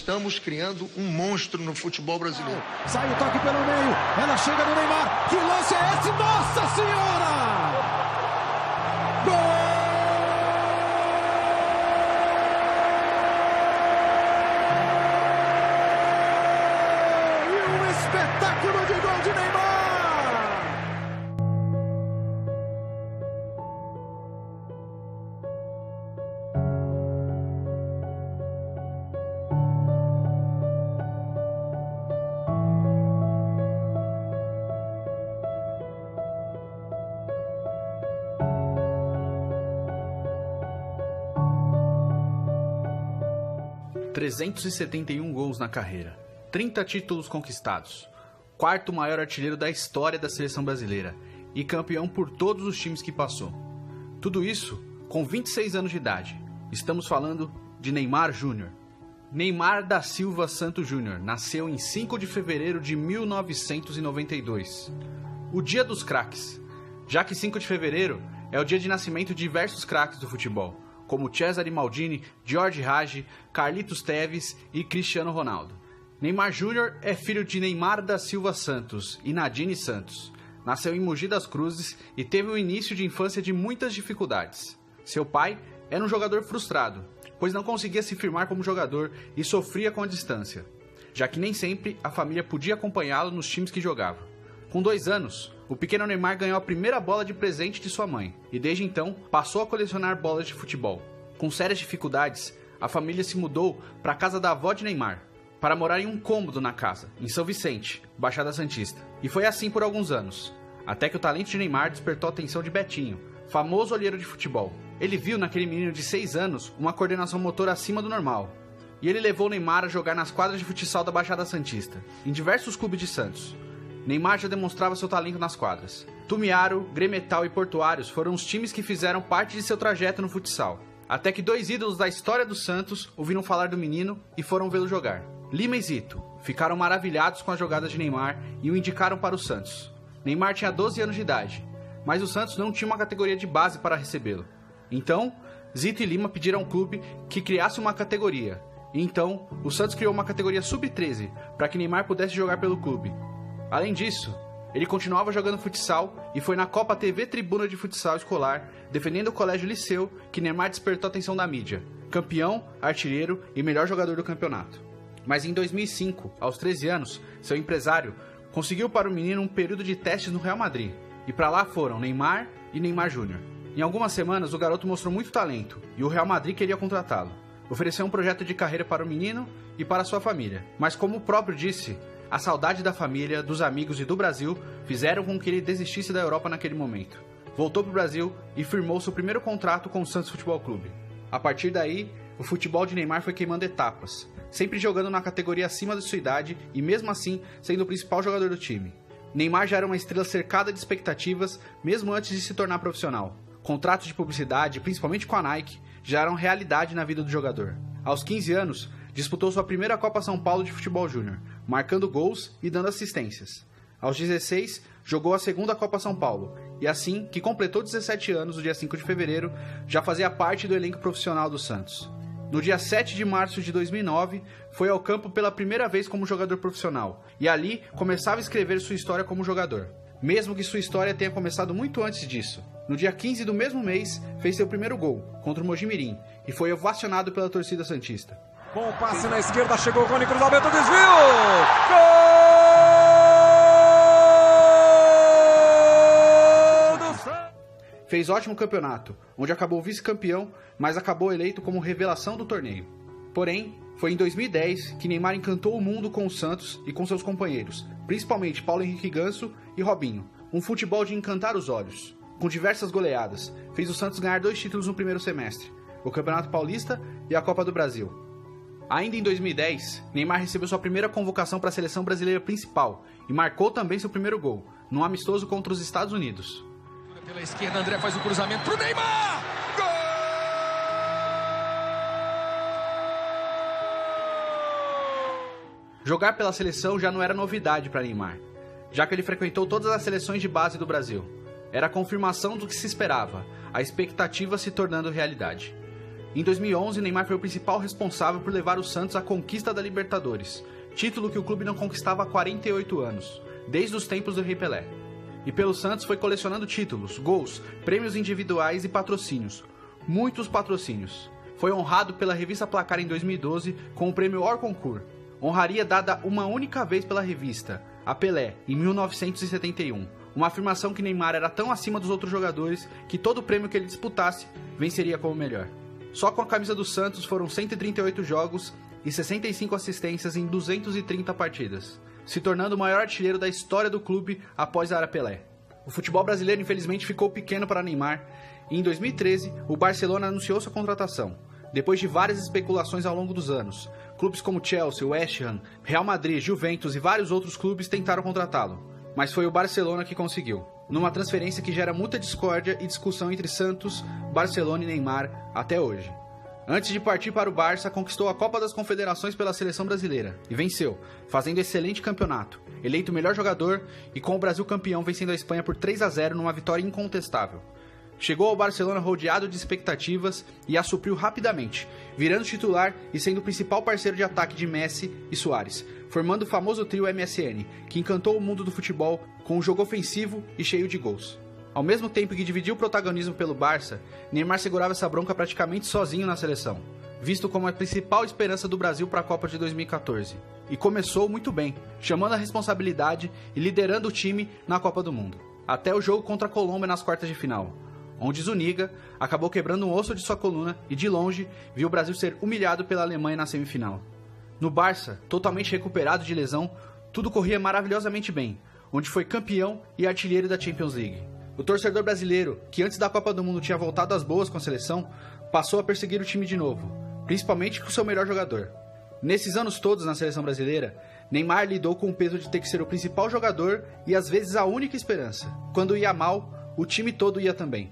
estamos criando um monstro no futebol brasileiro. Sai o toque pelo meio, ela chega no Neymar. Que lance é esse? Nossa Senhora! Gol! E um espetáculo de gol de Neymar! 371 gols na carreira, 30 títulos conquistados, quarto maior artilheiro da história da seleção brasileira e campeão por todos os times que passou. Tudo isso com 26 anos de idade. Estamos falando de Neymar Júnior. Neymar da Silva Santos Júnior nasceu em 5 de fevereiro de 1992, o dia dos craques, já que 5 de fevereiro é o dia de nascimento de diversos craques do futebol, como Cesare Maldini, Jorge Hagi, Carlitos Tevez e Cristiano Ronaldo. Neymar Júnior é filho de Neymar da Silva Santos e Nadine Santos. Nasceu em Mogi das Cruzes e teve um início de infância de muitas dificuldades. Seu pai era um jogador frustrado, pois não conseguia se firmar como jogador e sofria com a distância, já que nem sempre a família podia acompanhá-lo nos times que jogava. Com 2 anos, o pequeno Neymar ganhou a primeira bola de presente de sua mãe e desde então passou a colecionar bolas de futebol. Com sérias dificuldades, a família se mudou para a casa da avó de Neymar, para morar em um cômodo na casa, em São Vicente, Baixada Santista. E foi assim por alguns anos, até que o talento de Neymar despertou a atenção de Betinho, famoso olheiro de futebol. Ele viu naquele menino de 6 anos uma coordenação motora acima do normal, e ele levou Neymar a jogar nas quadras de futsal da Baixada Santista, em diversos clubes de Santos. Neymar já demonstrava seu talento nas quadras. Tumiaro, Gremetal e Portuários foram os times que fizeram parte de seu trajeto no futsal, até que 2 ídolos da história do Santos ouviram falar do menino e foram vê-lo jogar. Lima e Zito ficaram maravilhados com as jogadas de Neymar e o indicaram para o Santos. Neymar tinha 12 anos de idade, mas o Santos não tinha uma categoria de base para recebê-lo. Então, Zito e Lima pediram ao clube que criasse uma categoria. E então, o Santos criou uma categoria sub-13 para que Neymar pudesse jogar pelo clube. Além disso, ele continuava jogando futsal e foi na Copa TV Tribuna de Futsal Escolar, defendendo o Colégio Liceu, que Neymar despertou a atenção da mídia, campeão, artilheiro e melhor jogador do campeonato. Mas em 2005, aos 13 anos, seu empresário conseguiu para o menino um período de testes no Real Madrid, e para lá foram Neymar e Neymar Júnior. Em algumas semanas, o garoto mostrou muito talento e o Real Madrid queria contratá-lo. Ofereceu um projeto de carreira para o menino e para sua família, mas como o próprio disse, a saudade da família, dos amigos e do Brasil fizeram com que ele desistisse da Europa naquele momento. Voltou para o Brasil e firmou seu primeiro contrato com o Santos Futebol Clube. A partir daí, o futebol de Neymar foi queimando etapas, sempre jogando na categoria acima da sua idade e mesmo assim sendo o principal jogador do time. Neymar já era uma estrela cercada de expectativas mesmo antes de se tornar profissional. Contratos de publicidade, principalmente com a Nike, já eram realidade na vida do jogador. Aos 15 anos, disputou sua primeira Copa São Paulo de Futebol Júnior, marcando gols e dando assistências. Aos 16, jogou a segunda Copa São Paulo, e assim que completou 17 anos, no dia 5 de fevereiro, já fazia parte do elenco profissional do Santos. No dia 7 de março de 2009, foi ao campo pela primeira vez como jogador profissional, e ali começava a escrever sua história como jogador. Mesmo que sua história tenha começado muito antes disso. No dia 15 do mesmo mês, fez seu primeiro gol, contra o Mojimirim, e foi ovacionado pela torcida santista. Bom passe na esquerda, chegou o Rony, cruzamento, desvio! Gol! Fez ótimo campeonato, onde acabou vice-campeão, mas acabou eleito como revelação do torneio. Porém, foi em 2010 que Neymar encantou o mundo com o Santos e com seus companheiros, principalmente Paulo Henrique Ganso e Robinho. Um futebol de encantar os olhos. Com diversas goleadas, fez o Santos ganhar 2 títulos no primeiro semestre, o Campeonato Paulista e a Copa do Brasil. Ainda em 2010, Neymar recebeu sua primeira convocação para a seleção brasileira principal e marcou também seu primeiro gol, num amistoso contra os Estados Unidos. Pela esquerda, André faz o cruzamento pro Neymar! Gol! Jogar pela seleção já não era novidade para Neymar, já que ele frequentou todas as seleções de base do Brasil. Era a confirmação do que se esperava, a expectativa se tornando realidade. Em 2011, Neymar foi o principal responsável por levar o Santos à conquista da Libertadores, título que o clube não conquistava há 48 anos, desde os tempos do Rei Pelé. E pelo Santos foi colecionando títulos, gols, prêmios individuais e patrocínios. Muitos patrocínios. Foi honrado pela revista Placar em 2012 com o prêmio Hors Concours. Honraria dada uma única vez pela revista, a Pelé, em 1971. Uma afirmação que Neymar era tão acima dos outros jogadores que todo prêmio que ele disputasse venceria como melhor. Só com a camisa do Santos foram 138 jogos e 65 assistências em 230 partidas, se tornando o maior artilheiro da história do clube após a era Pelé. O futebol brasileiro infelizmente ficou pequeno para Neymar e em 2013 o Barcelona anunciou sua contratação, depois de várias especulações ao longo dos anos. Clubes como Chelsea, West Ham, Real Madrid, Juventus e vários outros clubes tentaram contratá-lo, mas foi o Barcelona que conseguiu, numa transferência que gera muita discórdia e discussão entre Santos, Barcelona e Neymar até hoje. Antes de partir para o Barça, conquistou a Copa das Confederações pela seleção brasileira e venceu, fazendo excelente campeonato, eleito o melhor jogador e com o Brasil campeão vencendo a Espanha por 3-0 numa vitória incontestável. Chegou ao Barcelona rodeado de expectativas e a supriu rapidamente, virando titular e sendo o principal parceiro de ataque de Messi e Suárez, formando o famoso trio MSN, que encantou o mundo do futebol com um jogo ofensivo e cheio de gols. Ao mesmo tempo que dividiu o protagonismo pelo Barça, Neymar segurava essa bronca praticamente sozinho na seleção, visto como a principal esperança do Brasil para a Copa de 2014. E começou muito bem, chamando a responsabilidade e liderando o time na Copa do Mundo, até o jogo contra a Colômbia nas quartas de final, onde Zuniga acabou quebrando um osso de sua coluna e, de longe, viu o Brasil ser humilhado pela Alemanha na semifinal. No Barça, totalmente recuperado de lesão, tudo corria maravilhosamente bem, onde foi campeão e artilheiro da Champions League. O torcedor brasileiro, que antes da Copa do Mundo tinha voltado às boas com a seleção, passou a perseguir o time de novo, principalmente com seu melhor jogador. Nesses anos todos na seleção brasileira, Neymar lidou com o peso de ter que ser o principal jogador e às vezes a única esperança. Quando ia mal, o time todo ia também.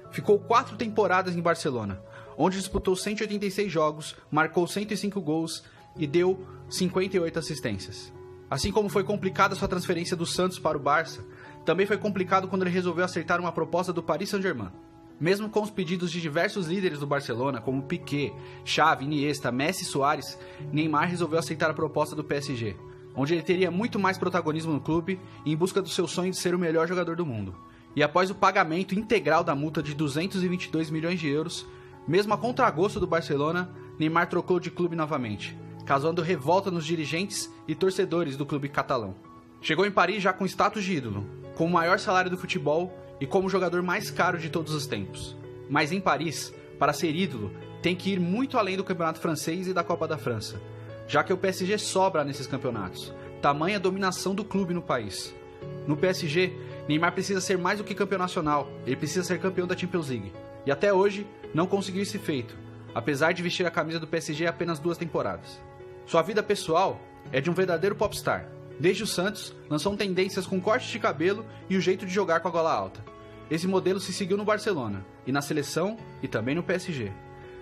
Ficou 4 temporadas em Barcelona, onde disputou 186 jogos, marcou 105 gols e deu 58 assistências. Assim como foi complicada sua transferência do Santos para o Barça, também foi complicado quando ele resolveu aceitar uma proposta do Paris Saint-Germain. Mesmo com os pedidos de diversos líderes do Barcelona, como Piqué, Xavi, Iniesta, Messi e Suárez, Neymar resolveu aceitar a proposta do PSG, onde ele teria muito mais protagonismo no clube em busca do seu sonho de ser o melhor jogador do mundo. E após o pagamento integral da multa de 222 milhões de euros, mesmo a contragosto do Barcelona, Neymar trocou de clube novamente, causando revolta nos dirigentes e torcedores do clube catalão. Chegou em Paris já com status de ídolo, com o maior salário do futebol e como o jogador mais caro de todos os tempos. Mas em Paris, para ser ídolo, tem que ir muito além do campeonato francês e da Copa da França, já que o PSG sobra nesses campeonatos, tamanha dominação do clube no país. No PSG, Neymar precisa ser mais do que campeão nacional, ele precisa ser campeão da Champions League. E até hoje, não conseguiu esse feito, apesar de vestir a camisa do PSG apenas 2 temporadas. Sua vida pessoal é de um verdadeiro popstar. Desde o Santos, lançou tendências com corte de cabelo e o jeito de jogar com a gola alta. Esse modelo se seguiu no Barcelona, e na seleção, e também no PSG.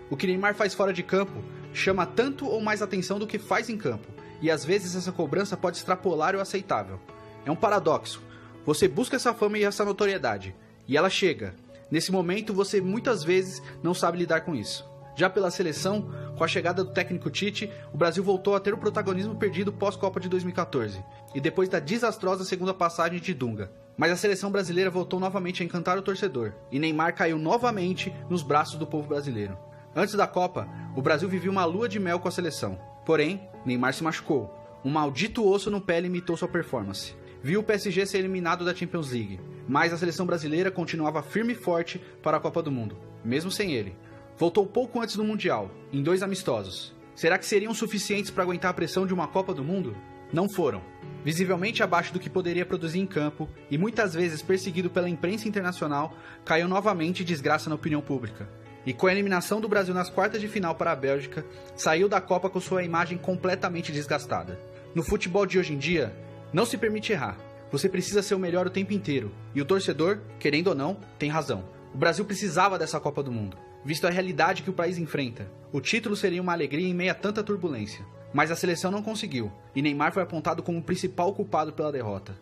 O que Neymar faz fora de campo chama tanto ou mais atenção do que faz em campo, e às vezes essa cobrança pode extrapolar o aceitável. É um paradoxo. Você busca essa fama e essa notoriedade, e ela chega. Nesse momento, você muitas vezes não sabe lidar com isso. Já pela seleção, com a chegada do técnico Tite, o Brasil voltou a ter o protagonismo perdido pós-Copa de 2014, e depois da desastrosa segunda passagem de Dunga. Mas a seleção brasileira voltou novamente a encantar o torcedor, e Neymar caiu novamente nos braços do povo brasileiro. Antes da Copa, o Brasil vivia uma lua de mel com a seleção. Porém, Neymar se machucou. Um maldito osso no pé limitou sua performance. Viu o PSG ser eliminado da Champions League, mas a seleção brasileira continuava firme e forte para a Copa do Mundo, mesmo sem ele. Voltou pouco antes do Mundial, em 2 amistosos. Será que seriam suficientes para aguentar a pressão de uma Copa do Mundo? Não foram. Visivelmente abaixo do que poderia produzir em campo, e muitas vezes perseguido pela imprensa internacional, caiu novamente desgraça na opinião pública. E com a eliminação do Brasil nas quartas de final para a Bélgica, saiu da Copa com sua imagem completamente desgastada. No futebol de hoje em dia, não se permite errar. Você precisa ser o melhor o tempo inteiro, e o torcedor, querendo ou não, tem razão. O Brasil precisava dessa Copa do Mundo, visto a realidade que o país enfrenta. O título seria uma alegria em meio a tanta turbulência. Mas a seleção não conseguiu, e Neymar foi apontado como o principal culpado pela derrota.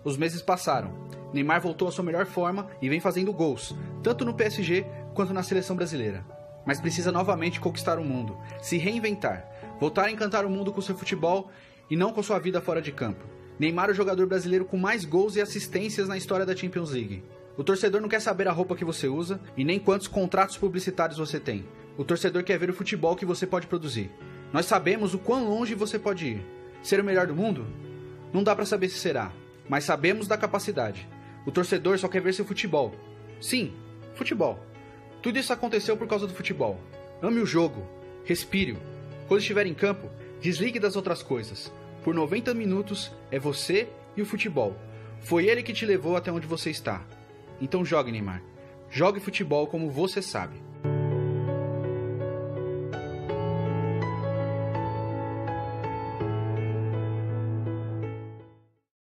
Os meses passaram. Neymar voltou à sua melhor forma e vem fazendo gols, tanto no PSG quanto na seleção brasileira. mas precisa novamente conquistar o mundo, se reinventar, voltar a encantar o mundo com seu futebol e não com sua vida fora de campo. Neymar é o jogador brasileiro com mais gols e assistências na história da Champions League. O torcedor não quer saber a roupa que você usa e nem quantos contratos publicitários você tem. O torcedor quer ver o futebol que você pode produzir. Nós sabemos o quão longe você pode ir. Ser o melhor do mundo? Não dá pra saber se será, mas sabemos da capacidade. O torcedor só quer ver seu futebol. Sim, futebol. Tudo isso aconteceu por causa do futebol. Ame o jogo. Respire-o. Quando estiver em campo, desligue das outras coisas. Por 90 minutos é você e o futebol. Foi ele que te levou até onde você está. Então jogue, Neymar. Jogue futebol como você sabe.